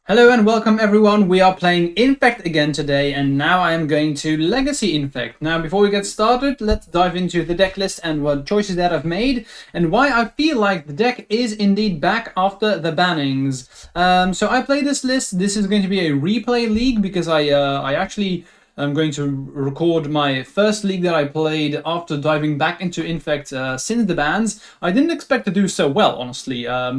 Hello and welcome everyone. We are playing Infect again today, and now I am going to Legacy Infect. Now before we get started, let's dive into the deck list and what choices that I've made and why I feel like the deck is indeed back after the bannings. So I play this list. This is going to be a replay league because I'm going to record my first league that I played after diving back into Infect since the bans. I didn't expect to do so well, honestly, I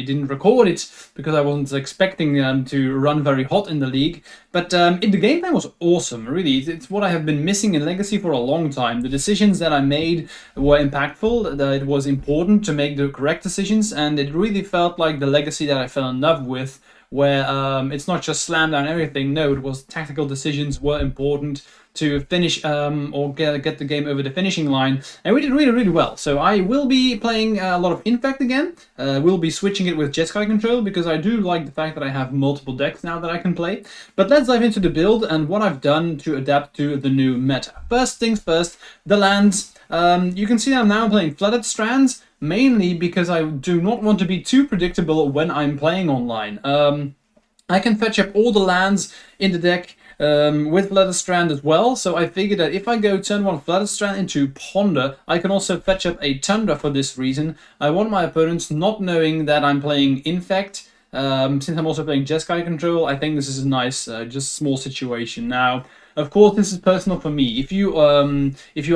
didn't record it because I wasn't expecting to run very hot in the league. But the gameplay was awesome, really. It's what I have been missing in Legacy for a long time. The decisions that I made were impactful, it was important to make the correct decisions, and it really felt like the Legacy that I fell in love with, where it's not just slam down everything. No, it was tactical decisions were important to finish or get the game over the finishing line, and we did really well. So I will be playing a lot of Infect again. We'll be switching it with Jeskai control because I do like the fact that I have multiple decks now that I can play. But let's dive into the build and what I've done to adapt to the new meta. First things first, the lands. You can see that I'm now playing Flooded Strands, mainly because I do not want to be too predictable when I'm playing online. I can fetch up all the lands in the deck with Flooded Strand as well, so I figured that if I go turn 1 Flooded Strand into Ponder, I can also fetch up a Tundra for this reason. I want my opponents not knowing that I'm playing Infect. Since I'm also playing Jeskai control, I think this is a nice, just small situation. Now, of course, this is personal for me. If you are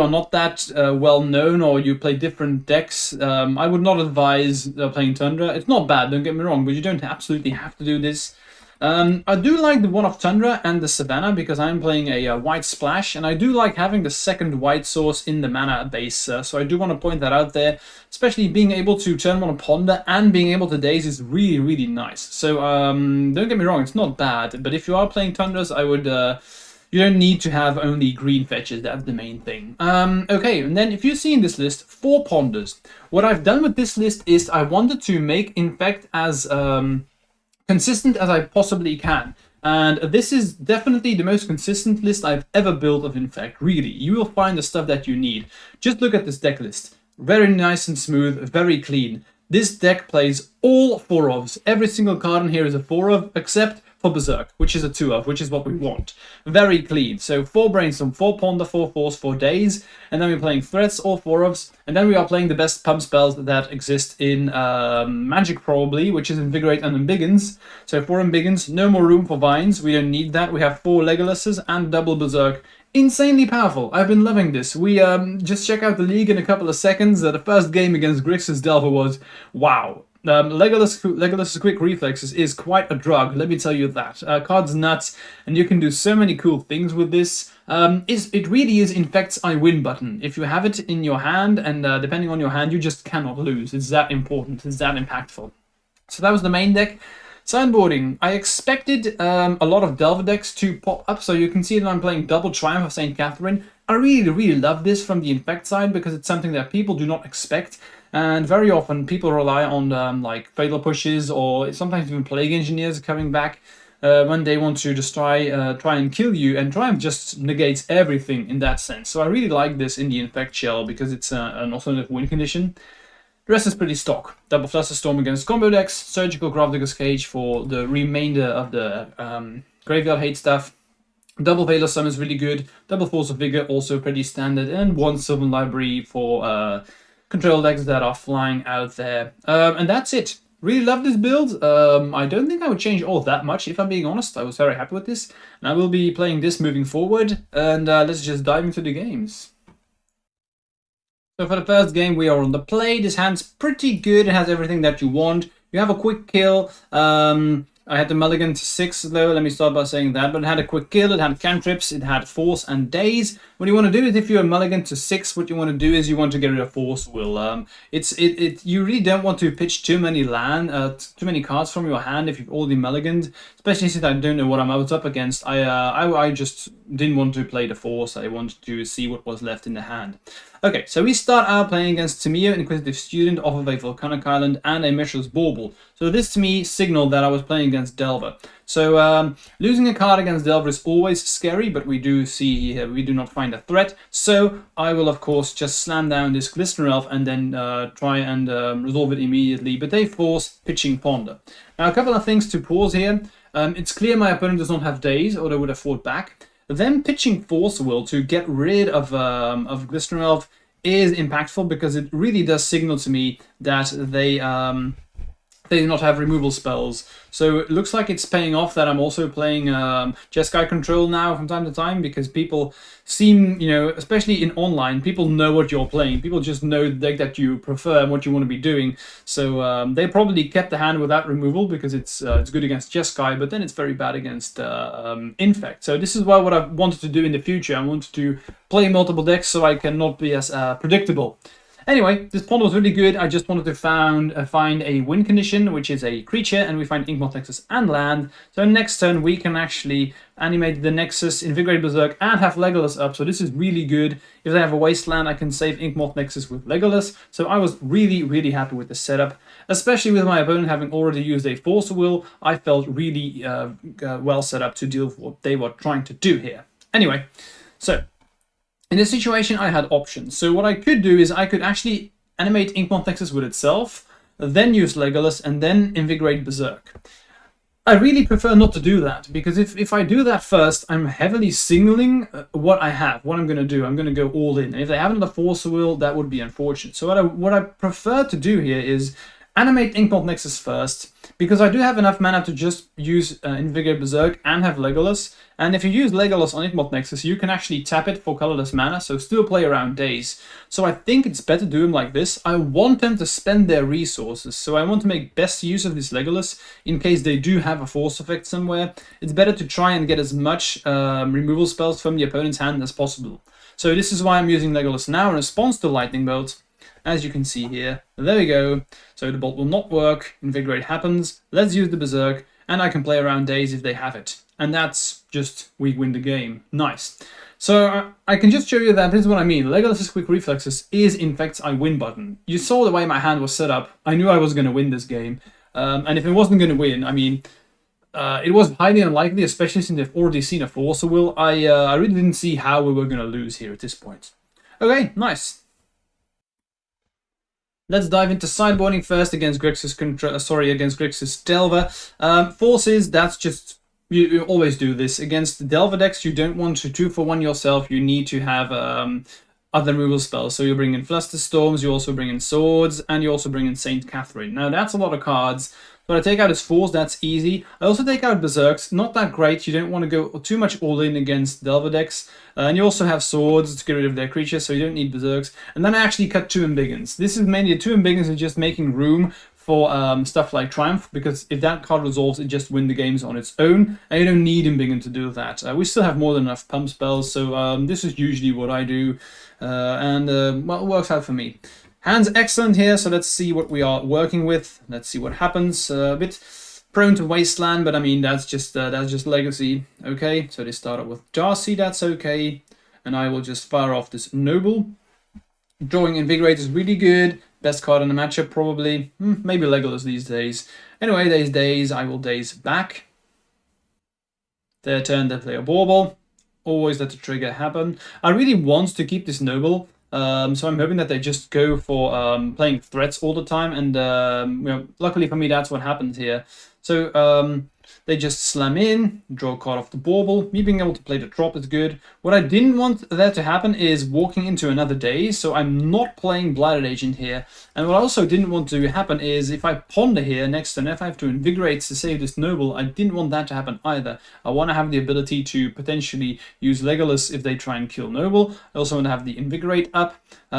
not that well known or you play different decks, I would not advise playing Tundra. It's not bad, don't get me wrong, but you don't absolutely have to do this. I do like the one-off Tundra and the Savannah because I'm playing a white splash, and I do like having the second white source in the mana base, so I do want to point that out there. Especially being able to turn 1 Ponder and being able to Daze is really nice. So don't get me wrong, it's not bad, but if you are playing Tundras, I would... you don't need to have only green fetches, that's the main thing. Okay, and then if you see in this list, 4 Ponders. What I've done with this list is I wanted to make Infect as... consistent as I possibly can, and this is definitely the most consistent list I've ever built of Infect. Really, you will find the stuff that you need. Just look at this deck list. Very nice and smooth, very clean. This deck plays all 4 ofs. Every single card in here is a 4 of, except for Berserk, which is a 2 of, which is what we want. Very clean. So 4 Brainstorm, 4 Ponder, 4 Force, 4 Daze, and then we're playing Threats, all 4 ofs, and then we are playing the best pump spells that exist in Magic probably, which is Invigorate and Embiggens. So 4 Embiggens, no more room for Vines, we don't need that. We have 4 Legoluses and double Berserk. Insanely powerful. I've been loving this. We just check out the league in a couple of seconds. The first game against Grixis Delver was wow. Legolas' quick reflexes is quite a drug, let me tell you that. Card's nuts, and you can do so many cool things with this. It really is Infect's I win button. If you have it in your hand, and depending on your hand, you just cannot lose. It's that important, it's that impactful. So that was the main deck. Sideboarding. I expected a lot of Delver decks to pop up, so you can see that I'm playing double Triumph of St. Catherine. I really love this from the Infect side because it's something that people do not expect. And very often people rely on like Fatal Pushes or sometimes even Plague Engineers coming back when they want to just try and kill you, and Triumph just negates everything in that sense. So I really like this in the Infect shell because it's an alternative win condition. The rest is pretty stock. Double Flusterstorm against combo decks, Surgical Gravedigger's Cage for the remainder of the Graveyard Hate stuff. Double Veiler Sun is really good, Double Force of Vigor also pretty standard, and 1 Sylvan Library for control decks that are flying out there. And that's it. Really love this build. I don't think I would change all that much, if I'm being honest. I was very happy with this, and I will be playing this moving forward, and let's just dive into the games. So for the first game, we are on the play. This hand's pretty good. It has everything that you want. You have a quick kill. I had the mulligan to 6 though, let me start by saying that, but it had a quick kill, it had cantrips, it had Force and Daze. What you want to do is, if you're a mulligan to 6, what you want to do is you want to get rid of Force Will. You really don't want to pitch too many cards from your hand if you've already mulliganed, especially since I don't know what I'm up against. I just didn't want to play the force. I wanted to see what was left in the hand. Okay, so we start out playing against Tamir, Inquisitive Student, off of a Volcanic Island, and a Mishra's Bauble. So this to me signaled that I was playing against Delver. So losing a card against Delver is always scary, but we do see here we do not find a threat. So I will of course just slam down this Glistener Elf and then try and resolve it immediately. But they force Pitching Ponder. Now a couple of things to pause here. It's clear my opponent does not have Daze, or they would have fought back. Them pitching Force Will to get rid of Glistener Elf is impactful, because it really does signal to me that they do not have removal spells. So it looks like it's paying off that I'm also playing Jeskai Control now from time to time, because people seem, you know, especially in online, people know what you're playing. People just know the deck that you prefer and what you want to be doing. So they probably kept the hand without removal because it's good against Jeskai, but then it's very bad against Infect. So this is what I wanted to do in the future. I wanted to play multiple decks so I can not be as predictable. Anyway, this pond was really good. I just wanted to find a win condition, which is a creature, and we find Inkmoth Nexus and land. So next turn, we can actually animate the Nexus, Invigorate Berserk, and have Legolas up. So this is really good. If they have a Wasteland, I can save Inkmoth Nexus with Legolas. So I was really, really happy with the setup, especially with my opponent having already used a Force Will. I felt really well set up to deal with what they were trying to do here. Anyway, so in this situation, I had options. So what I could do is I could actually animate Inkmoth Nexus with itself, then use Legolas, and then Invigorate Berserk. I really prefer not to do that, because if I do that first, I'm heavily signaling what I have, what I'm going to do. I'm going to go all in. And if they have another Force Will, that would be unfortunate. So what I prefer to do here is animate Inkmoth Nexus first, because I do have enough mana to just use Invigorate Berserk and have Legolas. And if you use Legolas on Inkmoth Nexus, you can actually tap it for colorless mana, so still play around Daze. So I think it's better to do them like this. I want them to spend their resources, so I want to make best use of this Legolas in case they do have a force effect somewhere. It's better to try and get as much removal spells from the opponent's hand as possible. So this is why I'm using Legolas now in response to Lightning Bolt. As you can see here, there we go. So the bolt will not work, Invigorate happens, let's use the Berserk, and I can play around Daze if they have it. And that's just, we win the game. Nice. So I can just show you that this is what I mean. Legolas's Quick Reflexes is INFECT's I win button. You saw the way my hand was set up. I knew I was going to win this game. And if it wasn't going to win, I mean, it was highly unlikely, especially since they've already seen a Force Will. I really didn't see how we were going to lose here at this point. Okay, nice. Let's dive into sideboarding first against Grixis against Grixis Delver. Forces, that's just, you always do this. Against the Delver decks, you don't want to 2-for-1 yourself. You need to have other removal spells. So you bring in Flusterstorms, you also bring in Swords, and you also bring in Saint Catherine. Now that's a lot of cards. But I take out his Force, that's easy. I also take out Berserks, not that great. You don't want to go too much all in against Delver decks. And you also have Swords to get rid of their creatures, so you don't need Berserks. And then I actually cut 2 Embiggens. This is mainly 2 Embiggens and just making room for stuff like Triumph, because if that card resolves, it just wins the games on its own, and you don't need Embiggen to do that. We still have more than enough pump spells, so this is usually what I do, well, it works out for me. Hand's excellent here, so let's see what we are working with. Let's see what happens. A bit prone to Wasteland, but I mean that's just Legacy. Okay, so they start up with Darcy, that's okay, and I will just fire off this Noble. Drawing Invigorate is really good. Best card in the matchup, probably. Maybe Legolas these days. Anyway, these days I will Daze back. Their turn, they play a Bauble. Always let the trigger happen. I really want to keep this Noble. So I'm hoping that they just go for playing threats all the time, and you know, luckily for me that's what happens here. So they just slam in, draw a card off the Bauble. Me being able to play the drop is good. What I didn't want there to happen is walking into another Daze, so I'm not playing Blighted Agent here. And what I also didn't want to happen is if I ponder here next turn, if I have to Invigorate to save this Noble, I didn't want that to happen either. I want to have the ability to potentially use Legolas if they try and kill Noble. I also want to have the Invigorate up,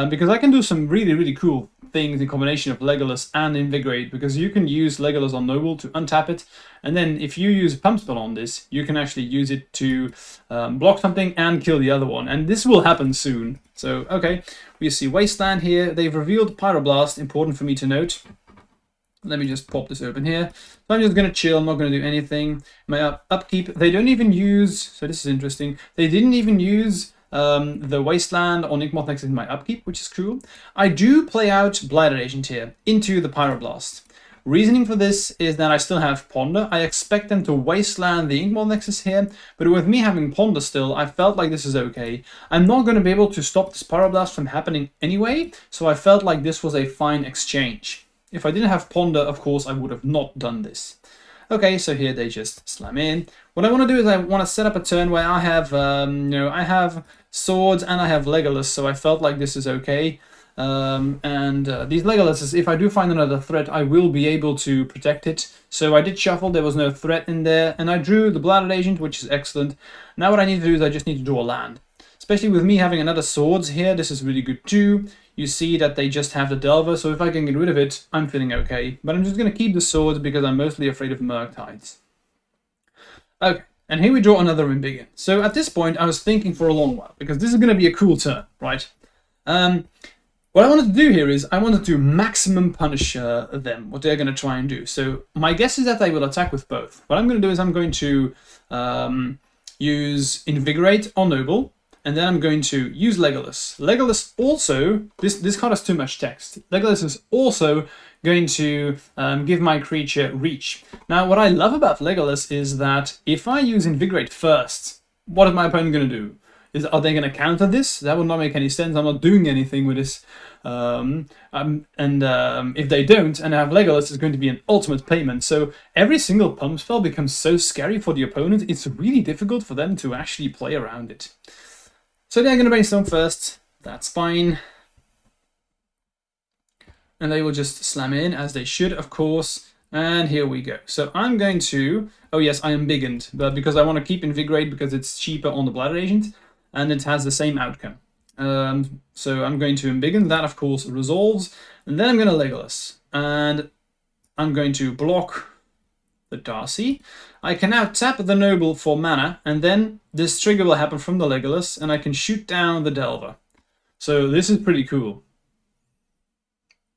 because I can do some really, really cool things in combination of Legolas and Invigorate, because you can use Legolas on Noble to untap it, and then if you use Pump Spell on this, you can actually use it to block something and kill the other one, and this will happen soon. So, okay, we see Wasteland here. They've revealed Pyroblast, important for me to note. Let me just pop this open here. So I'm just going to chill. I'm not going to do anything. My upkeep, they don't even use, so this is interesting, they didn't even use the Wasteland or Nickmoth Nexus in my upkeep, which is cool. I do play out Blighted Agent here into the Pyroblast. Reasoning for this is that I still have Ponder. I expect them to Wasteland the Inkmoth Nexus here, but with me having Ponder still, I felt like this is okay. I'm not going to be able to stop this Pyroblast from happening anyway, so I felt like this was a fine exchange. If I didn't have Ponder, of course, I would have not done this. Okay, so here they just slam in. What I want to do is I want to set up a turn where I have, I have swords and I have Legolas, so I felt like this is okay. These Legolases, if I do find another threat, I will be able to protect it. So I did shuffle, there was no threat in there, and I drew the Blighted Agent, which is excellent. Now what I need to do is I just need to draw a land. Especially with me having another swords here, this is really good too. You see that they just have the Delver, so if I can get rid of it, I'm feeling okay. But I'm just going to keep the swords because I'm mostly afraid of Murktides. Okay, and here we draw another Embiggen. So at this point, I was thinking for a long while, because this is going to be a cool turn, right? What I wanted to do here is I wanted to maximum punish them, what they're going to try and do. So my guess is that they will attack with both. What I'm going to do is I'm going to use Invigorate or Noble. And then I'm going to use Legolas. Legolas also, this card has too much text. Legolas is also going to give my creature reach. Now, what I love about Legolas is that if I use Invigorate first, what is my opponent going to do? Are they going to counter this? That would not make any sense. I'm not doing anything with this. If they don't, and I have Legolas, it's going to be an ultimate payment. So every single pump spell becomes so scary for the opponent, it's really difficult for them to actually play around it. So they're going to brainstorm first, that's fine. And they will just slam in, as they should, of course. And here we go. So I'm going to, oh yes, I am Embiggened, but because I want to keep Invigorate because it's cheaper on the Blighted Agent, and it has the same outcome. So I'm going to Embiggen, that of course resolves, and then I'm going to Legolas. And I'm going to block the Darcy. I can now tap the Noble for mana, and then this trigger will happen from the Legolas, and I can shoot down the Delver. So this is pretty cool.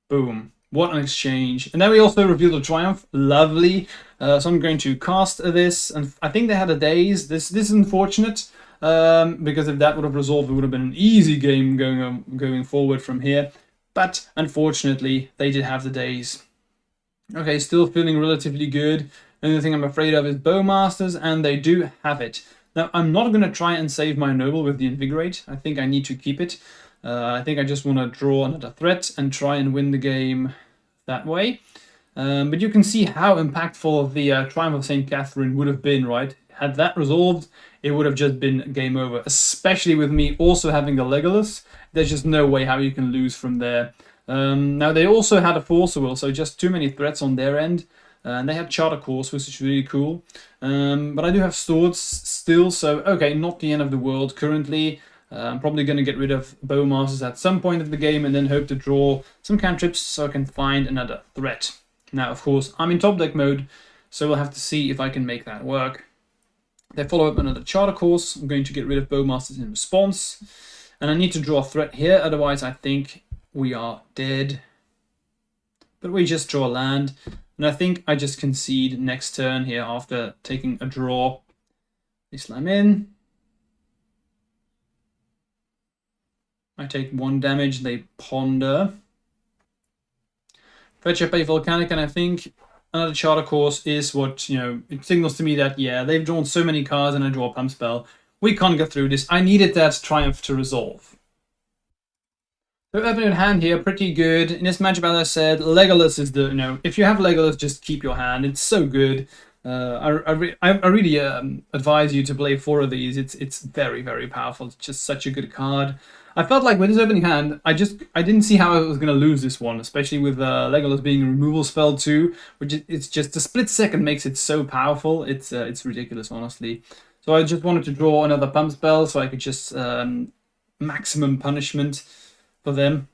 Boom. What an exchange. And then we also reveal the Triumph. Lovely. So I'm going to cast this, and I think they had a daze. This is unfortunate, because if that would have resolved, it would have been an easy game going forward from here. But unfortunately, they did have the daze. Okay, still feeling relatively good. The only thing I'm afraid of is Bowmasters, and they do have it. Now, I'm not going to try and save my Noble with the Invigorate. I think I need to keep it. I think I just want to draw another threat and try and win the game that way. But you can see how impactful the Triumph of St. Catherine would have been, right? Had that resolved, it would have just been game over. Especially with me also having a Legolas. There's just no way how you can lose from there. Now, they also had a Force of Will, so just too many threats on their end. And they had Charter Course, which is really cool. But I do have swords still, so okay, not the end of the world currently. I'm probably going to get rid of Bowmasters at some point of the game and then hope to draw some cantrips so I can find another threat. Now, of course, I'm in top deck mode, so we'll have to see if I can make that work. They follow up another Charter Course. I'm going to get rid of Bowmasters in response. And I need to draw a threat here, otherwise I think we are dead. But we just draw land. And I think I just concede next turn here after taking a draw. They slam in. I take 1 damage, they ponder. Fetch up a Volcanic, and I think another Charter Course is what, it signals to me that, yeah, they've drawn so many cards and I draw a Pump Spell. We can't get through this. I needed that Triumph to resolve. So opening in hand here, pretty good. In this matchup, as I said, Legolas is the, if you have Legolas, just keep your hand. It's so good. I really advise you to play 4 of these. It's very, very powerful. It's just such a good card. I felt like with this opening hand, I didn't see how I was going to lose this one, especially with Legolas being a removal spell too, which it's just a split second makes it so powerful. It's ridiculous, honestly. So I just wanted to draw another pump spell so I could just maximum punishment for them.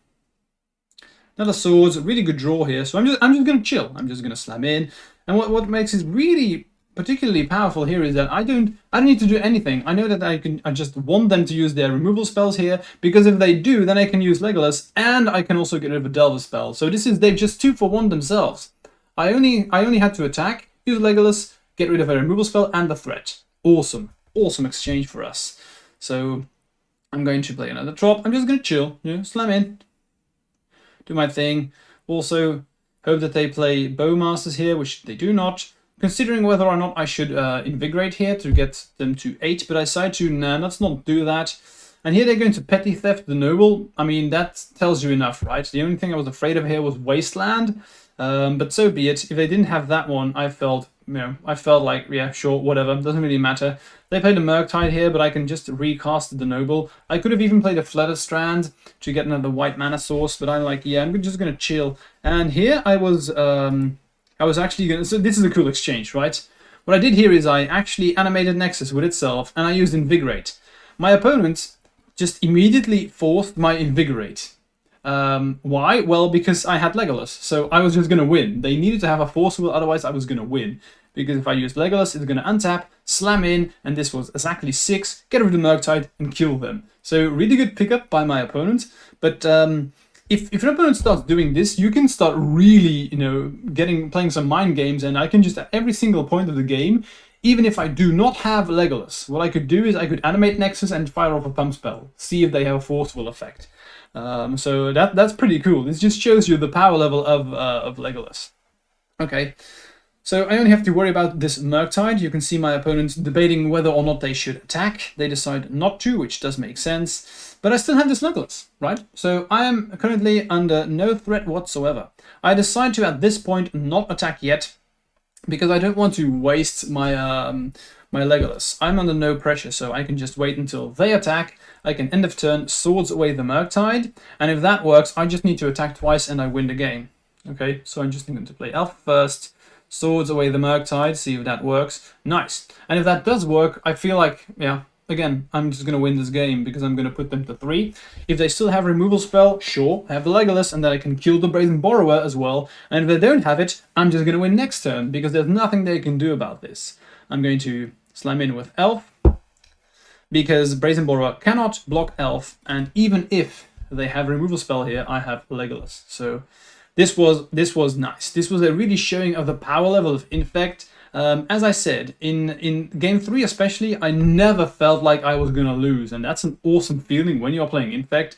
Another swords, a really good draw here. So I'm just going to chill. I'm just going to slam in. And what makes it really particularly powerful here is that I don't need to do anything. I know that I just want them to use their removal spells here, because if they do, then I can use Legolas, and I can also get rid of a Delver spell. So they've just 2 for 1 themselves. I only had to attack, use Legolas, get rid of a removal spell and the threat. Awesome. Awesome exchange for us. So I'm going to play another drop. I'm just going to chill, slam in, do my thing. Also, hope that they play Bowmasters here, which they do not. Considering whether or not I should Invigorate here to get them to 8, but I decided to, nah, let's not do that. And here they're going to Petty Theft the Noble. I mean, that tells you enough, right? The only thing I was afraid of here was Wasteland, but so be it. If they didn't have that one, I felt like, yeah, sure, whatever, doesn't really matter. They played a Murktide here, but I can just recast the Noble. I could have even played a Flutter Strand to get another white mana source, but I'm like, yeah, I'm just going to chill. And here I was actually going to... So this is a cool exchange, right? What I did here is I actually animated Nexus with itself, and I used Invigorate. My opponent just immediately forced my Invigorate. Why? Well, because I had Legolas, so I was just going to win. They needed to have a Force Will, otherwise I was going to win. Because if I used Legolas, it's going to untap, slam in, and this was exactly 6, get rid of the Murktide, and kill them. So really good pickup by my opponent, but if an opponent starts doing this, you can start really, playing some mind games, and I can just, at every single point of the game, even if I do not have Legolas, what I could do is I could animate Nexus and fire off a Pump Spell, see if they have a Forceful effect. So that's pretty cool. This just shows you the power level of Legolas. Okay, so I only have to worry about this Murktide. You can see my opponents debating whether or not they should attack. They decide not to, which does make sense. But I still have this Legolas, right? So I am currently under no threat whatsoever. I decide to, at this point, not attack yet, because I don't want to waste my my Legolas. I'm under no pressure, so I can just wait until they attack. I can end of turn, swords away the Murktide, and if that works, I just need to attack twice and I win the game. Okay, so I'm just going to play Elf first, swords away the Murktide, see if that works. Nice. And if that does work, I feel like, yeah, again, I'm just going to win this game because I'm going to put them to 3. If they still have removal spell, sure, I have the Legolas and then I can kill the Brazen Borrower as well. And if they don't have it, I'm just going to win next turn because there's nothing they can do about this. I'm going to slam in with Elf because Brazen Borrower cannot block Elf, and even if they have removal spell here, I have Legolas. So this was nice. This was a really showing of the power level of Infect. As I said, in Game 3 especially, I never felt like I was going to lose, and that's an awesome feeling when you're playing Infect,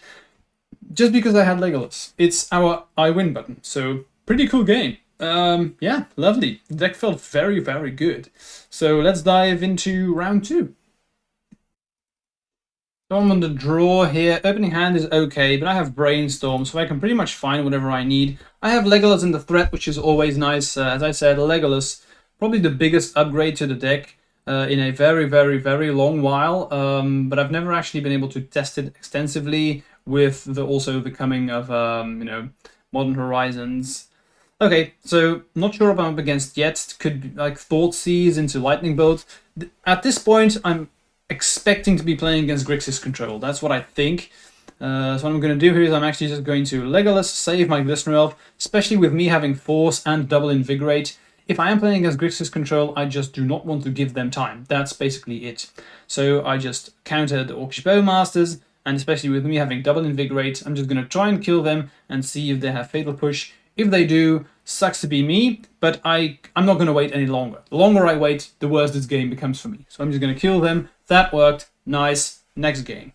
just because I had Legolas. It's our I win button, so pretty cool game. Yeah, lovely. The deck felt very, very good. So let's dive into round 2. So I'm on the draw here. Opening hand is okay, but I have Brainstorm, so I can pretty much find whatever I need. I have Legolas in the threat, which is always nice. As I said, Legolas, probably the biggest upgrade to the deck in a very, very, very long while. But I've never actually been able to test it extensively with also the coming of, Modern Horizons. Okay, so not sure what I'm up against yet. Could be like Thoughtseize into Lightning Bolt. At this point, I'm expecting to be playing against Grixis control. That's what I think. So what I'm going to do here is I'm actually just going to Legolas, save my Glistener Elf, especially with me having Force and double Invigorate. If I am playing against Grixis control, I just do not want to give them time. That's basically it. So I just counter the Orcish Bowmasters, and especially with me having double Invigorate, I'm just going to try and kill them and see if they have Fatal Push. If they do, sucks to be me, but I'm not going to wait any longer. The longer I wait, the worse this game becomes for me. So I'm just going to kill them. That worked. Nice. Next game.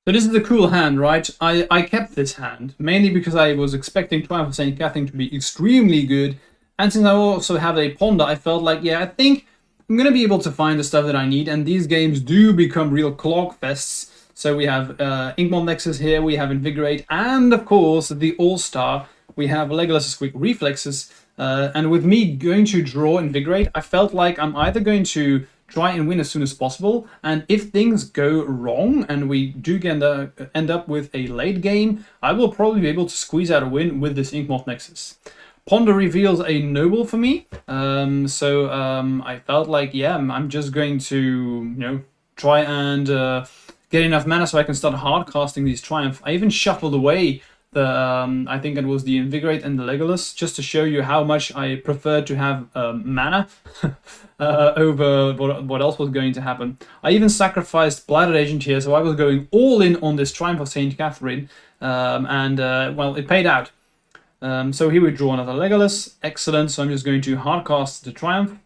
So this is a cool hand, right? I kept this hand, mainly because I was expecting Triumph of St. Catherine to be extremely good. And since I also have a Ponder, I felt like, yeah, I think I'm going to be able to find the stuff that I need. And these games do become real clog fests. So we have Inkmoth Nexus here, we have Invigorate, and of course the All-Star. We have Legolas's Quick Reflexes. And with me going to draw Invigorate, I felt like I'm either going to try and win as soon as possible, and if things go wrong and we do end up with a late game, I will probably be able to squeeze out a win with this Inkmoth Nexus. Ponder reveals a Noble for me, so I felt like, yeah, I'm just going to, try and get enough mana so I can start hard casting these Triumph. I even shuffled away the, I think it was the Invigorate and the Legolas, just to show you how much I preferred to have mana over what else was going to happen. I even sacrificed Blighted Agent here, so I was going all in on this Triumph of St. Catherine, well, it paid out. So here we draw another Legolas. Excellent. So I'm just going to hardcast the Triumph.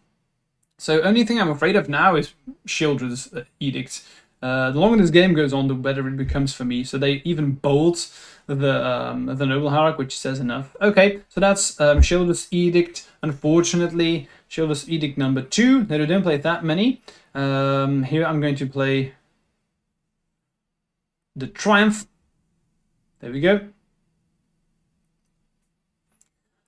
So only thing I'm afraid of now is Sheoldred's Edict. The longer this game goes on, the better it becomes for me. So they even bold the Noble Hierarch, which says enough. Okay, so that's Sheoldred's Edict. Unfortunately, Sheoldred's Edict number 2. They don't play that many. Here I'm going to play the Triumph. There we go.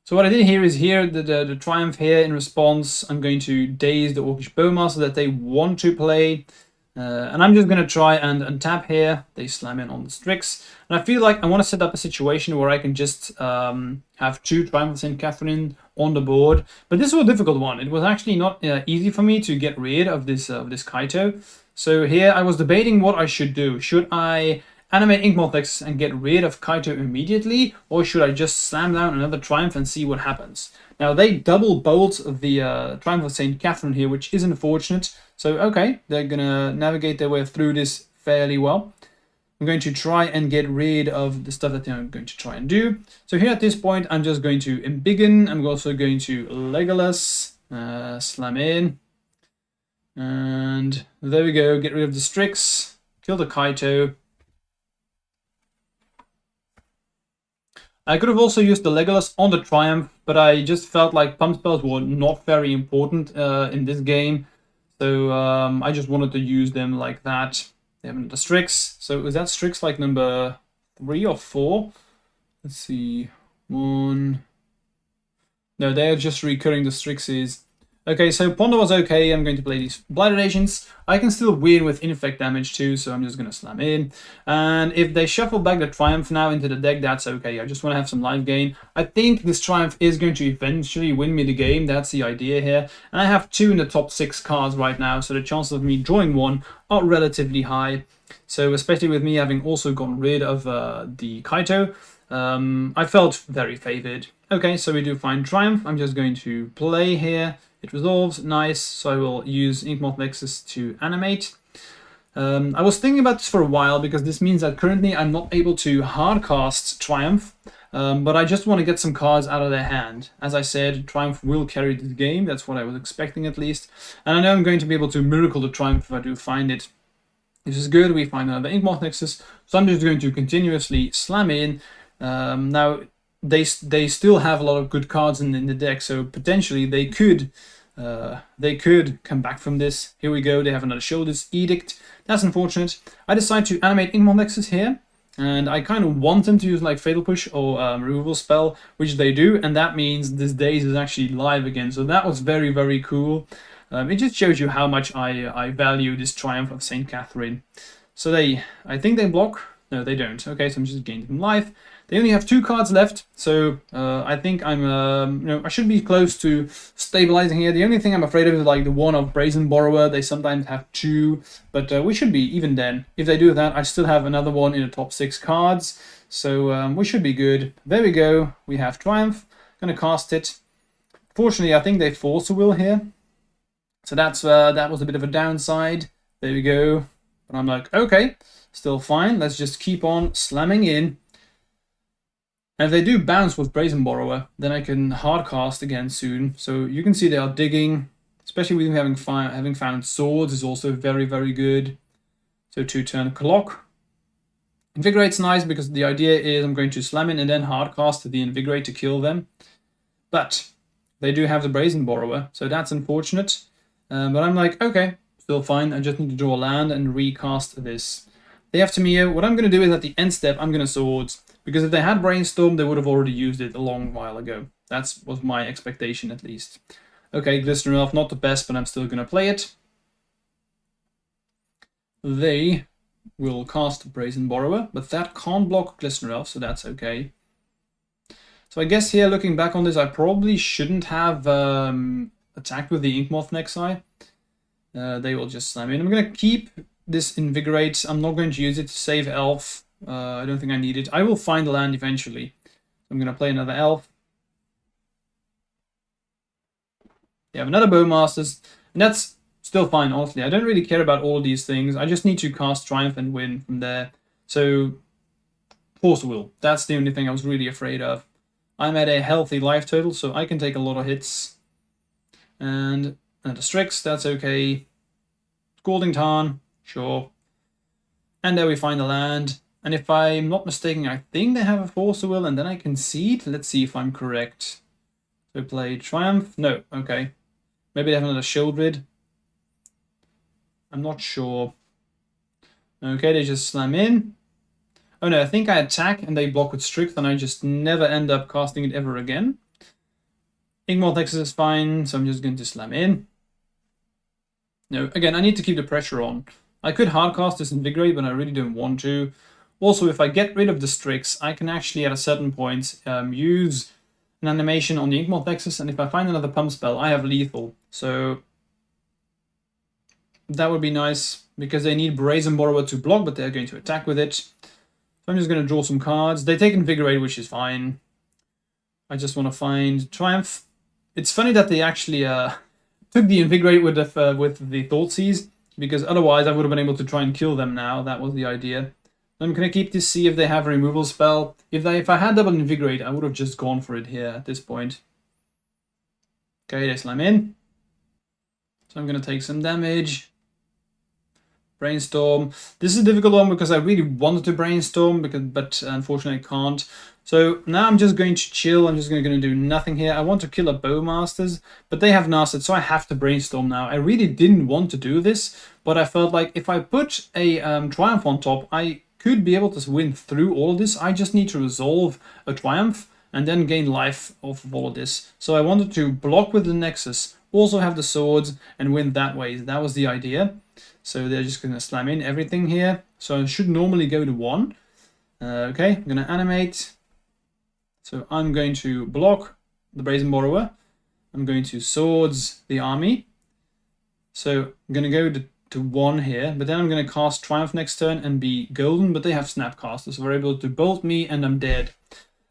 So what I did here is the Triumph here. In response, I'm going to daze the Orcish Bowmaster that they want to play. And I'm just going to try and untap here. They slam in on the Strix. And I feel like I want to set up a situation where I can just have 2 Triumph of St. Catherine on the board. But this was a difficult one. It was actually not easy for me to get rid of this Kaito. So here I was debating what I should do. Should I animate Inkmoth Nexus and get rid of Kaito immediately, or should I just slam down another Triumph and see what happens? Now they double bolt the Triumph of St. Catherine here, which is unfortunate. So okay, they're gonna navigate their way through this fairly well. I'm going to try and get rid of the stuff that I'm going to try and do. So here at this point, I'm just going to Embiggen. I'm also going to Legolas, slam in. And there we go, get rid of the Strix, kill the Kaito. I could have also used the Legolas on the Triumph, but I just felt like pump spells were not very important in this game. So I just wanted to use them like that. They have another Strix. So is that Strix like number 3 or 4? Let's see. 1. No, they're just recurring the Strixes. Okay, so Ponder was okay. I'm going to play these Blighted Agents. I can still win with infect damage too, so I'm just going to slam in. And if they shuffle back the Triumph now into the deck, that's okay. I just want to have some life gain. I think this Triumph is going to eventually win me the game. That's the idea here. And I have 2 in the top 6 cards right now, so the chances of me drawing 1 are relatively high. So especially with me having also gotten rid of the Kaito, I felt very favored. Okay, so we do find Triumph. I'm just going to play here. It resolves, nice, so I will use Inkmoth Nexus to animate. I was thinking about this for a while because this means that currently I'm not able to hardcast Triumph, but I just want to get some cards out of their hand. As I said, Triumph will carry this game, that's what I was expecting at least. And I know I'm going to be able to miracle the Triumph if I do find it. This is good, we find another Inkmoth Nexus, so I'm just going to continuously slam in. Now, they still have a lot of good cards in the deck, so potentially they could come back from this. Here we go, they have another Sheoldred's Edict. That's unfortunate. I decide to animate Inkmoth Nexus here, and I kind of want them to use like Fatal Push or Removal Spell, which they do, and that means this Daze is actually live again, so that was very, very cool. It just shows you how much I value this Triumph of St. Catherine. So I think they block. No, they don't. Okay, so I'm just gaining them life. They only have 2 cards left, so I think I'm, I should be close to stabilizing here. The only thing I'm afraid of is like the one of Brazen Borrower. They sometimes have 2, but we should be even then. If they do that, I still have another one in the top 6 cards, so we should be good. There we go. We have Triumph. Gonna cast it. Fortunately, I think they force a will here, so that was a bit of a downside. There we go. But I'm like, okay, still fine. Let's just keep on slamming in. And if they do bounce with Brazen Borrower, then I can hardcast again soon. So you can see they are digging, especially with having found swords is also very, very good. So 2-turn clock. Invigorate's nice because the idea is I'm going to slam in and then hardcast the Invigorate to kill them. But they do have the Brazen Borrower, so that's unfortunate. But I'm like, okay, still fine. I just need to draw a land and recast this. They have Tamio. What I'm going to do is at the end step, I'm going to swords. Because if they had Brainstorm, they would have already used it a long while ago. That was my expectation, at least. Okay, Glistener Elf, not the best, but I'm still going to play it. They will cast Brazen Borrower, but that can't block Glistener Elf, so that's okay. So I guess here, looking back on this, I probably shouldn't have attacked with the Inkmoth Nexi. They will just slam in. I'm going to keep this Invigorate. I'm not going to use it to save Elf. I don't think I need it. I will find the land eventually. I'm going to play another Elf. You have another Bowmasters. And that's still fine, honestly. I don't really care about all these things. I just need to cast Triumph and win from there. So, Force Will. That's the only thing I was really afraid of. I'm at a healthy life total, so I can take a lot of hits. And the Strix, that's okay. Scalding Tarn, sure. And there we find the land. And if I'm not mistaken, I think they have a Force of Will, and then I concede. Let's see if I'm correct. So play Triumph. No, okay. Maybe they have another Shieldred. I'm not sure. Okay, they just slam in. Oh no, I think I attack and they block with Strix, and I just never end up casting it ever again. Inkmoth Nexus is fine, so I'm just going to slam in. No, again, I need to keep the pressure on. I could hardcast this Invigorate, but I really don't want to. Also, if I get rid of the Strix, I can actually at a certain point use an animation on the Inkmoth Nexus, and if I find another pump spell, I have lethal. So that would be nice, because they need Brazen Borrower to block, but they're going to attack with it. So I'm just going to draw some cards. They take Invigorate, which is fine. I just want to find Triumph. It's funny that they actually took the Invigorate with the Thoughtseize, because otherwise I would have been able to try and kill them now. That was the idea. I'm going to keep this, see if they have a removal spell. If I had double Invigorate, I would have just gone for it here at this point. Okay, they slam in. So I'm going to take some damage. Brainstorm. This is a difficult one because I really wanted to Brainstorm, but unfortunately I can't. So now I'm just going to chill. I'm just going to do nothing here. I want to kill a Bowmasters, but they have Nasted, so I have to Brainstorm now. I really didn't want to do this, but I felt like if I put a Triumph on top, I could be able to win through all of this. I just need to resolve a Triumph and then gain life off of all of this. So I wanted to block with the Nexus, also have the swords, and win that way. That was the idea. So they're just going to slam in everything here. So I should normally go to 1. Okay, I'm going to animate. So I'm going to block the Brazen Borrower. I'm going to swords the army. So I'm going to go to 1 here, but then I'm going to cast Triumph next turn and be golden, but they have Snapcaster, so they're able to bolt me and I'm dead.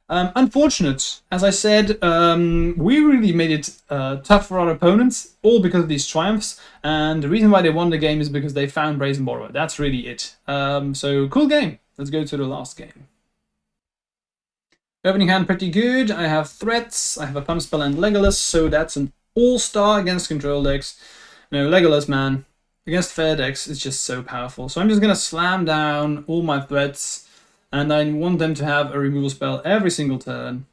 Unfortunate, as I said, we really made it tough for our opponents, all because of these Triumphs, and the reason why they won the game is because they found Brazen Borrower. That's really it. So, cool game. Let's go to the last game. Opening hand pretty good. I have threats, I have a pump spell and Legolas, so that's an all-star against control decks. No, Legolas, man, against fair decks is just so powerful. So I'm just going to slam down all my threats, and I want them to have a removal spell every single turn.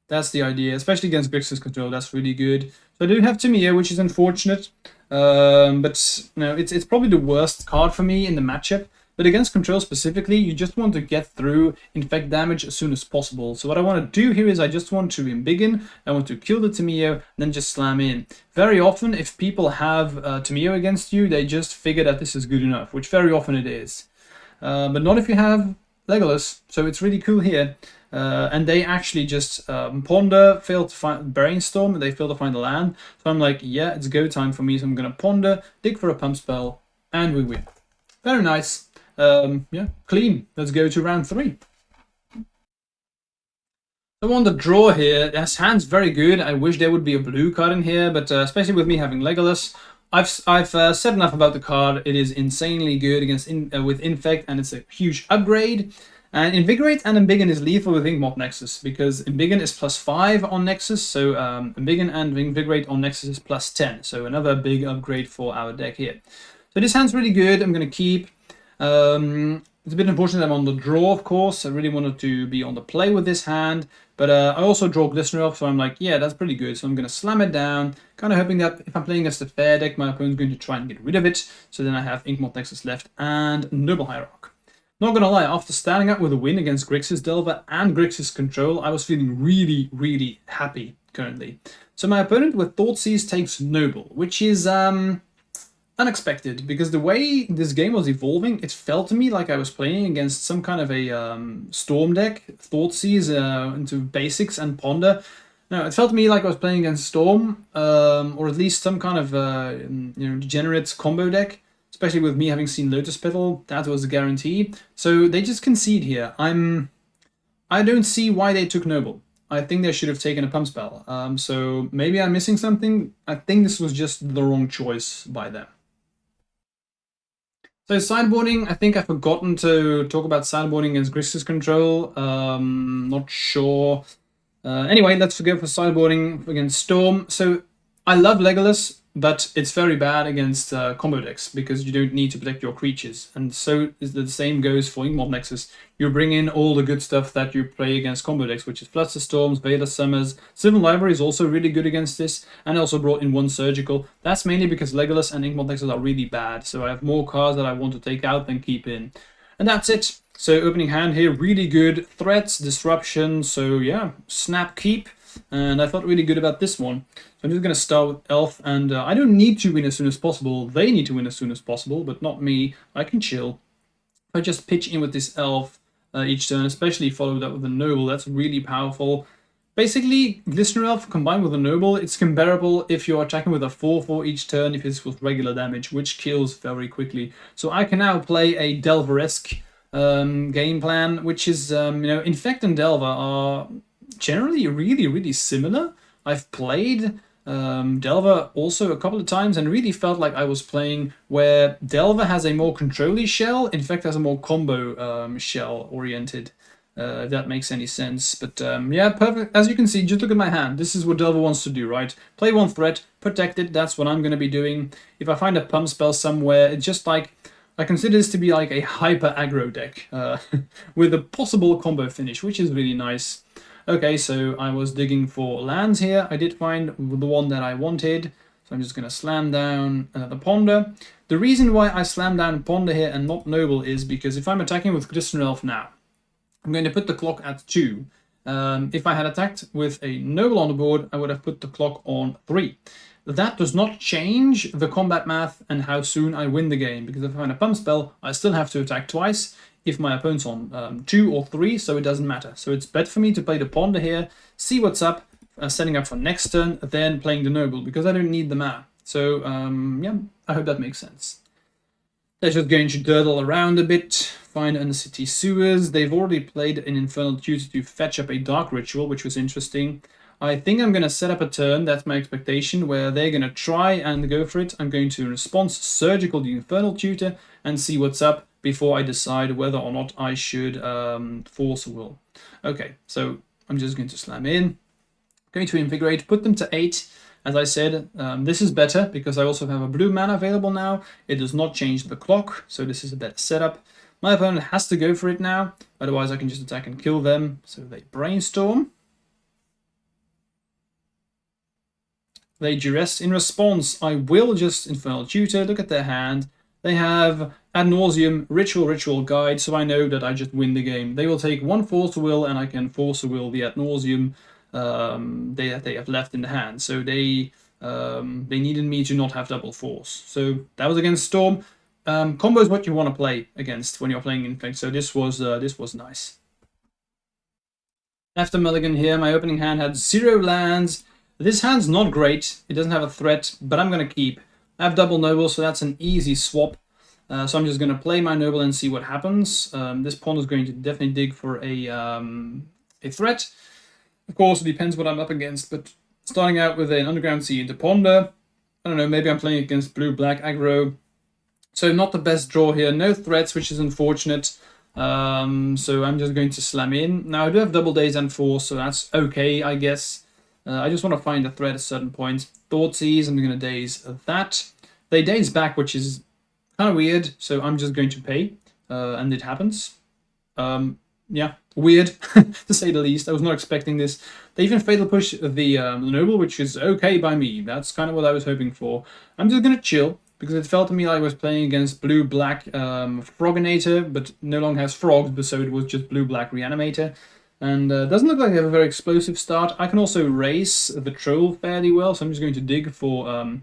That's the idea, especially against Grixis control. That's really good. So I do have Tamio, which is unfortunate, but no, it's probably the worst card for me in the matchup. But against control specifically, you just want to get through infect damage as soon as possible. So what I want to do here is I just want to embiggen, I want to kill the Tamio, and then just slam in. Very often, if people have Tamio against you, they just figure that this is good enough, which very often it is. But not if you have Legolas, so it's really cool here. And they actually just ponder, fail to find Brainstorm, and they fail to find the land. So I'm like, yeah, it's go time for me, so I'm going to ponder, dig for a pump spell, and we win. Very nice. Yeah, clean. Let's go to round 3. So on the draw here, this hand's very good. I wish there would be a blue card in here, but especially with me having Legolas, I've said enough about the card. It is insanely good against with Infect, and it's a huge upgrade. And Invigorate and Embiggen is lethal with Inkmoth Nexus, because Embiggen is +5 on Nexus, so Embiggen and Invigorate on Nexus is +10. So another big upgrade for our deck here. So this hand's really good. I'm going to keep. It's a bit unfortunate I'm on the draw, of course. I really wanted to be on the play with this hand, but I also draw Glistener off, so I'm like, yeah, that's pretty good. So I'm going to slam it down, kind of hoping that if I'm playing against a fair deck, my opponent's going to try and get rid of it. So then I have Inkmoth Nexus left and Noble Hierarch. Not going to lie, after starting out with a win against Grixis Delver and Grixis Control, I was feeling really, really happy currently. So my opponent with Thoughtseize takes Noble, which is unexpected, because the way this game was evolving, it felt to me like I was playing against some kind of a Storm deck, Thoughtseize into basics and Ponder. No, it felt to me like I was playing against Storm, or at least some kind of degenerate combo deck, especially with me having seen Lotus Petal. That was a guarantee. So they just concede here. I don't see why they took Noble. I think they should have taken a pump spell. So maybe I'm missing something. I think this was just the wrong choice by them. So sideboarding, I think I've forgotten to talk about sideboarding against Grixis Control. Not sure. Anyway, let's go for sideboarding against Storm. So I love Legolas, but it's very bad against combo decks because you don't need to protect your creatures. And so the same goes for Inkmoth Nexus. You bring in all the good stuff that you play against combo decks, which is Flusterstorms, Veiled Summers. Sylvan Library is also really good against this, and I also brought in one Surgical. That's mainly because Legolas and Inkmoth Nexus are really bad, so I have more cards that I want to take out than keep in. And that's it. So opening hand here, really good. Threats, Disruption, so yeah, Snap, Keep. And I felt really good about this one. So I'm just going to start with Elf, and I don't need to win as soon as possible. They need to win as soon as possible, but not me. I can chill. If I just pitch in with this Elf each turn, especially followed up with a Noble, that's really powerful. Basically, Glistener Elf combined with a Noble, it's comparable if you're attacking with a 4/4 each turn if it's with regular damage, which kills very quickly. So I can now play a Delver-esque game plan, which is, Infect and Delver are generally really similar. I've played Delver also a couple of times and really felt like I was playing where Delver has a more control-y shell, Infect has a more combo shell oriented. If that makes any sense. But yeah, perfect. As you can see, just look at my hand. This is what Delver wants to do, right? Play one threat, protect it. That's what I'm going to be doing. If I find a pump spell somewhere, it's just like, I consider this to be like a hyper aggro deck with a possible combo finish, which is really nice. Okay, so I was digging for lands here. I did find the one that I wanted. So I'm just going to slam down another Ponder. The reason why I slam down Ponder here and not Noble is because if I'm attacking with Glistener Elf now, I'm going to put the clock at 2. If I had attacked with a Noble on the board, I would have put the clock on 3. That does not change the combat math and how soon I win the game, because if I find a pump spell, I still have to attack twice if my opponent's on 2 or 3, so it doesn't matter. So it's better for me to play the Ponder here, see what's up, setting up for next turn, then playing the Noble, because I don't need the mana. So yeah, I hope that makes sense. They're just going to durdle around a bit, find Undercity Sewers. They've already played an Infernal Tutor to fetch up a Dark Ritual, which was interesting. I think I'm going to set up a turn, that's my expectation, where they're going to try and go for it. I'm going to response Surgical the Infernal Tutor and see what's up before I decide whether or not I should Force Will. Okay, so I'm just going to slam in. Going to Invigorate, put them to 8. As I said, this is better because I also have a blue mana available now. It does not change the clock, so this is a better setup. My opponent has to go for it now, otherwise I can just attack and kill them. So they Brainstorm. They Duress. In response, I will just Infernal Tutor. Look at their hand. They have Ad Nauseam, Ritual Guide, so I know that I just win the game. They will take one Force Will, and I can Force Will the Ad Nauseam they have left in the hand. So they needed me to not have double force. So that was against Storm. Combo is what you want to play against when you're playing Infect. So this was nice. After Mulligan here, my opening hand had 0 lands. This hand's not great. It doesn't have a threat, but I'm going to keep. I have double Noble, so that's an easy swap. So I'm just going to play my Noble and see what happens. This pawn is going to definitely dig for a threat. Of course, it depends what I'm up against, but starting out with an Underground Sea into Ponder, I don't know, maybe I'm playing against blue-black aggro. So not the best draw here, no threats, which is unfortunate. So I'm just going to slam in. Now I do have double daze and force, so that's okay, I guess. I just want to find a threat at a certain point. Thoughtseize, I'm going to daze that. They daze back, which is kind of weird, so I'm just going to pay, and it happens. Yeah, weird, to say the least. I was not expecting this. They even fatal push the Noble, which is okay by me. That's kind of what I was hoping for. I'm just going to chill, because it felt to me like I was playing against blue-black Froginator, but no longer has frogs, but so it was just blue-black Reanimator. And doesn't look like they have a very explosive start. I can also race the Troll fairly well, so I'm just going to dig for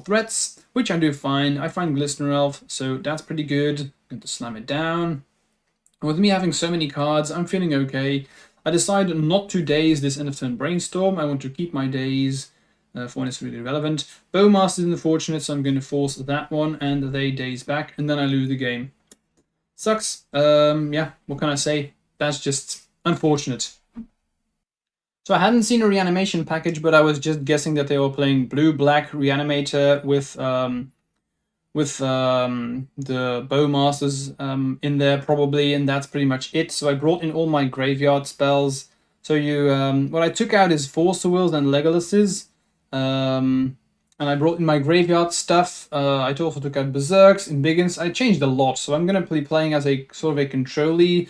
threats, which I do fine. I find Glistener Elf, so that's pretty good. I'm going to slam it down. With me having so many cards, I'm feeling okay. I decided not to daze this end of turn Brainstorm. I want to keep my daze for when it's really relevant. Bowmaster is unfortunate, so I'm going to force that one, and they daze back, and then I lose the game. Sucks. Yeah, what can I say? That's just unfortunate. So I hadn't seen a reanimation package, but I was just guessing that they were playing blue-black Reanimator with the Bowmasters in there probably, and that's pretty much it. So I brought in all my graveyard spells. So you, what I took out is Force Wills and Legolases. And I brought in my graveyard stuff. I also took out Berserks and Biggins. I changed a lot, so I'm going to be playing as a sort of a control-y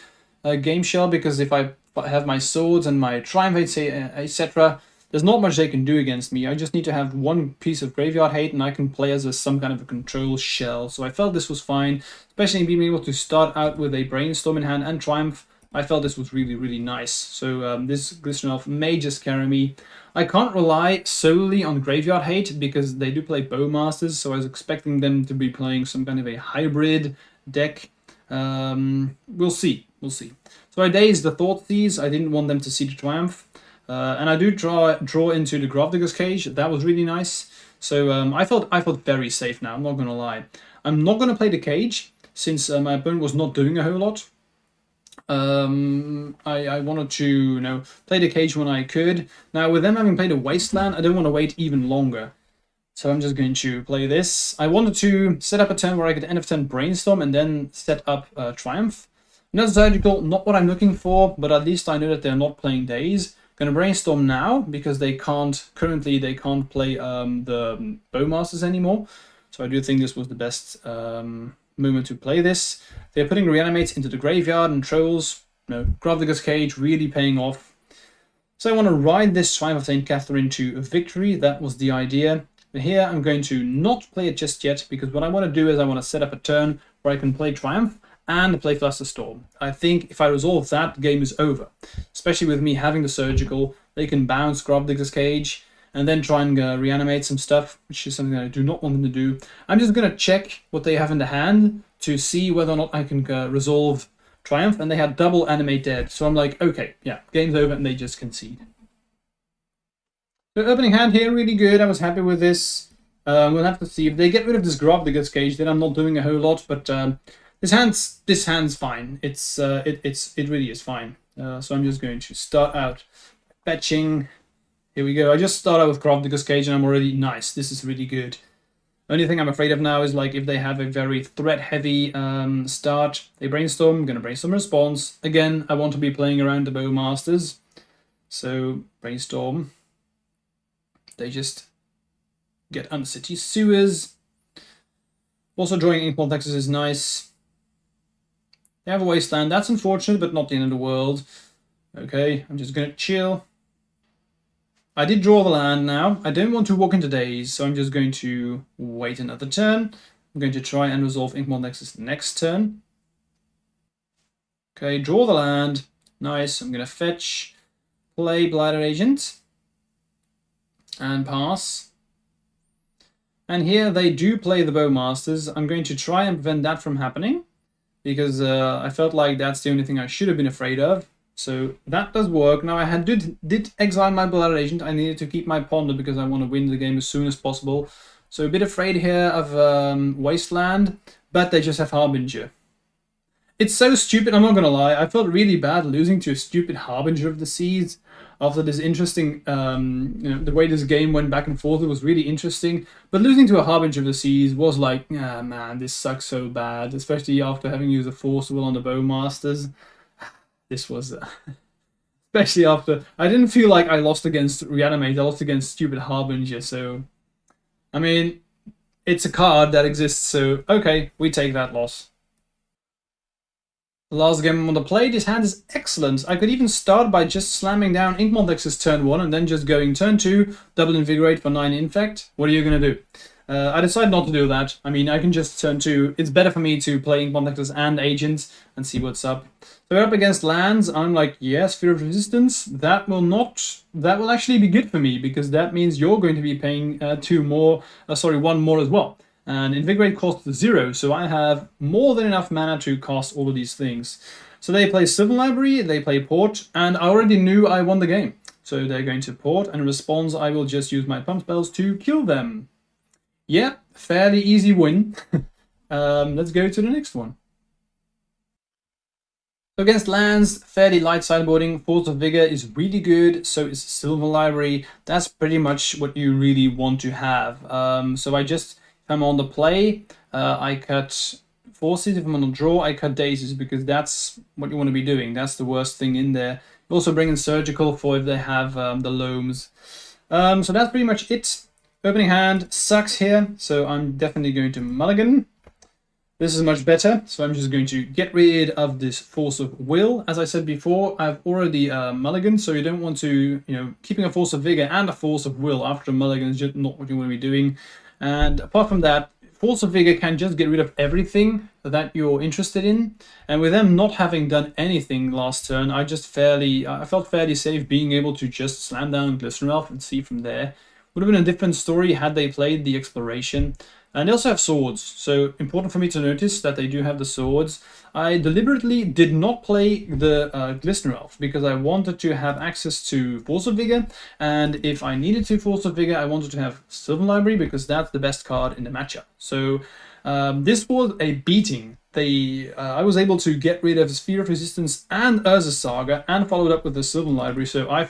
game shell, because if I have my swords and my Triumph, etc., there's not much they can do against me. I just need to have one piece of graveyard hate and I can play as some kind of a control shell. So I felt this was fine, especially being able to start out with a Brainstorm in hand and Triumph. I felt this was really, really nice. So this Glycerin may just carry me. I can't rely solely on Graveyard Hate because they do play Bowmasters, so I was expecting them to be playing some kind of a hybrid deck. We'll see. So I dazed the Thoughtseize. I didn't want them to see the Triumph. And I do draw into the Gravdigger's Cage. That was really nice. So I felt very safe now, I'm not going to lie. I'm not going to play the Cage since my opponent was not doing a whole lot. I wanted to, play the Cage when I could. Now, with them having played a Wasteland, I don't want to wait even longer. So I'm just going to play this. I wanted to set up a turn where I could end of turn Brainstorm and then set up Triumph. Not surgical, not what I'm looking for, but at least I know that they're not playing Daze. Going to Brainstorm now because currently they can't play the Bowmasters anymore. So I do think this was the best moment to play this. They're putting Reanimates into the graveyard and Trolls. Gravdigger's Cage really paying off. So I want to ride this Triumph of St. Catherine to a victory. That was the idea. But here I'm going to not play it just yet, because what I want to do is I want to set up a turn where I can play Triumph and play Flusterstorm. I think if I resolve that, the game is over. Especially with me having the Surgical, they can bounce Gravdigger's Cage and then try and reanimate some stuff, which is something that I do not want them to do. I'm just going to check what they have in the hand to see whether or not I can resolve Triumph, and they had double Animate Dead. So I'm like, okay, yeah, game's over, and they just concede. So opening hand here, really good. I was happy with this. We'll have to see if they get rid of this Gravdigger's Cage. Then I'm not doing a whole lot, but this hand's fine. It really is fine. So I'm just going to start out fetching. Here we go. I just start out with Gravdigger's Cage and I'm already nice. This is really good. Only thing I'm afraid of now is like if they have a very threat-heavy start, they Brainstorm. I'm going to Brainstorm response. Again, I want to be playing around the Bowmasters. So Brainstorm. They just get Undercity Sewers. Also drawing Inkmoth Nexus is nice. They have a Wasteland. That's unfortunate, but not the end of the world. Okay, I'm just going to chill. I did draw the land now. I don't want to walk into Daze, so I'm just going to wait another turn. I'm going to try and resolve Inkmoth Nexus next turn. Okay, draw the land. Nice. I'm going to fetch, play Blighter Agent, and pass. And here they do play the Bowmasters. I'm going to try and prevent that from happening, because I felt like that's the only thing I should have been afraid of. So that does work. Now I did exile my Blighter Agent. I needed to keep my Ponder because I want to win the game as soon as possible. So a bit afraid here of Wasteland, but they just have Harbinger. It's so stupid, I'm not going to lie. I felt really bad losing to a stupid Harbinger of the Seas after this interesting, the way this game went back and forth, it was really interesting. But losing to a Harbinger of the Seas was like, ah man, this sucks so bad, especially after having used a Force Will on the Bowmasters. This was, especially after, I didn't feel like I lost against Reanimate, I lost against stupid Harbinger, so, I mean, it's a card that exists, so, okay, we take that loss. The last game on the play, this hand is excellent. I could even start by just slamming down Inkmoth Nexus turn 1 and then just going turn 2, double Invigorate for 9 Infect. What are you going to do? I decided not to do that. I mean, I can just turn 2. It's better for me to play Inkmoth Nexus and Agent and see what's up. So we're up against lands. I'm like, yeah, Sphere of Resistance. That will actually be good for me, because that means you're going to be paying 1 more as well. And Invigorate costs 0, so I have more than enough mana to cast all of these things. So they play Civil Library, they play Port, and I already knew I won the game. So they're going to Port, and in response I will just use my pump spells to kill them. Yeah, fairly easy win. Let's go to the next one. So against lands, fairly light sideboarding. Force of Vigor is really good, so is Silver Library. That's pretty much what you really want to have. So if I'm on the play, I cut Forces. If I'm on the draw, I cut Daisies, because that's what you want to be doing. That's the worst thing in there. Also bring in Surgical for if they have the Loams. So that's pretty much it. Opening hand sucks here, so I'm definitely going to mulligan. This is much better, so I'm just going to get rid of this Force of Will. As I said before, I've already mulliganed, so you don't want to, keeping a Force of Vigor and a Force of Will after a mulligan is just not what you want to be doing. And apart from that, Force of Vigor can just get rid of everything that you're interested in. And with them not having done anything last turn, I felt fairly safe being able to just slam down Glistener Elf and see from there. Would have been a different story had they played the Exploration. And they also have swords, so important for me to notice that they do have the swords. I deliberately did not play the Glistener Elf because I wanted to have access to Force of Vigor, and if I needed to Force of Vigor, I wanted to have Sylvan Library because that's the best card in the matchup. So this was a beating. I was able to get rid of Sphere of Resistance and Urza's Saga and followed up with the Sylvan Library, so I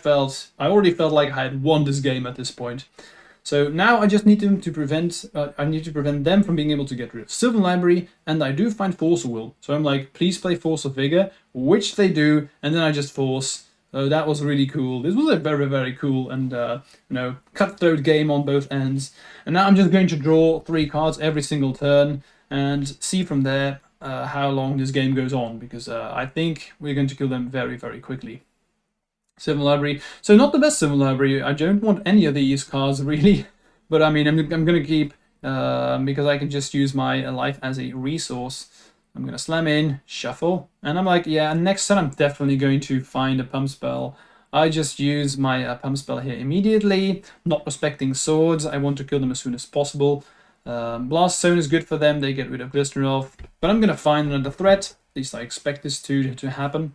already felt like I had won this game at this point. So now I just need to prevent them from being able to get rid of Sylvan Library, and I do find Force of Will. So I'm like, please play Force of Vigor, which they do, and then I just force. So that was really cool. This was a very, very cool and cutthroat game on both ends. And now I'm just going to draw 3 cards every single turn and see from there how long this game goes on, because I think we're going to kill them very, very quickly. Sylvan Library. So not the best Sylvan Library. I don't want any of these cards really, but I mean I'm going to keep because I can just use my life as a resource. I'm going to slam in, shuffle, and I'm like, yeah, next turn I'm definitely going to find a pump spell. I just use my pump spell here immediately, not respecting swords. I want to kill them as soon as possible. Blast Zone is good for them. They get rid of Glistener Elf, but I'm going to find another threat. At least I expect this to happen.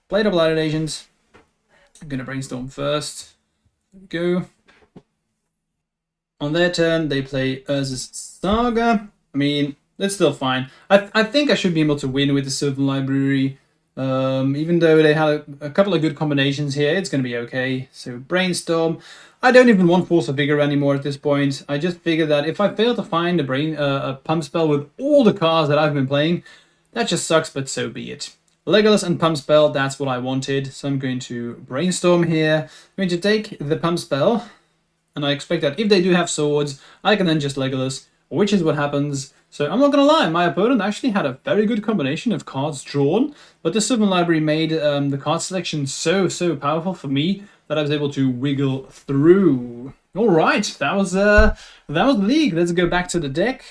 Play the Blighted Agent. I'm going to brainstorm first. There we go. On their turn, they play Urza's Saga. I mean, that's still fine. I think I should be able to win with the Sylvan Library. Even though they had a couple of good combinations here, it's going to be okay. So brainstorm. I don't even want Force of Vigor anymore at this point. I just figured that if I fail to find a pump spell with all the cards that I've been playing, that just sucks, but so be it. Legolas and Pump Spell, that's what I wanted. So I'm going to brainstorm here. I'm going to take the Pump Spell, and I expect that if they do have swords, I can then just Legolas, which is what happens. So I'm not going to lie, my opponent actually had a very good combination of cards drawn, but the Sylvan Library made the card selection so powerful for me that I was able to wiggle through. All right, that was League. Let's go back to the deck.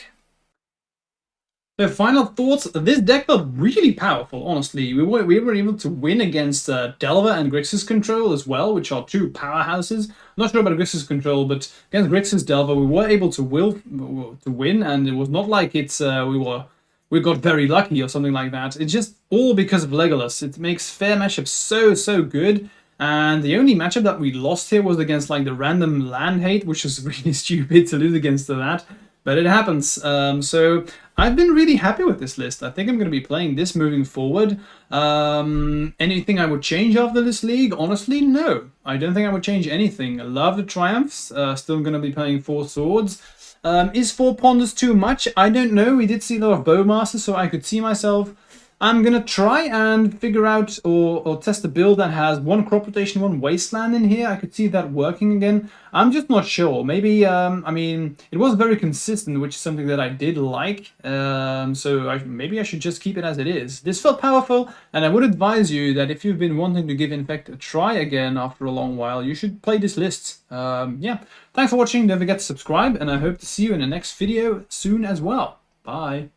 So final thoughts, this deck felt really powerful, honestly. We were able to win against Delver and Grixis Control as well, which are 2 powerhouses. I'm not sure about Grixis Control, but against Grixis Delver we were able to win, and it was not like it's we got very lucky or something like that. It's just all because of Legolas. It makes fair matchups so good. And the only matchup that we lost here was against like the random land hate, which was really stupid to lose against that. But it happens. So I've been really happy with this list. I think I'm going to be playing this moving forward. Anything I would change after this league? Honestly, no. I don't think I would change anything. I love the Triumphs. Still going to be playing 4 Swords. Is 4 Ponders too much? I don't know. We did see a lot of Bowmasters, so I could see myself. I'm going to try and figure out or test a build that has 1 Crop Rotation, 1 Wasteland in here. I could see that working again. I'm just not sure. Maybe, I mean, it was very consistent, which is something that I did like. So maybe I should just keep it as it is. This felt powerful, and I would advise you that if you've been wanting to give Infect a try again after a long while, you should play this list. Yeah, thanks for watching. Don't forget to subscribe, and I hope to see you in the next video soon as well. Bye.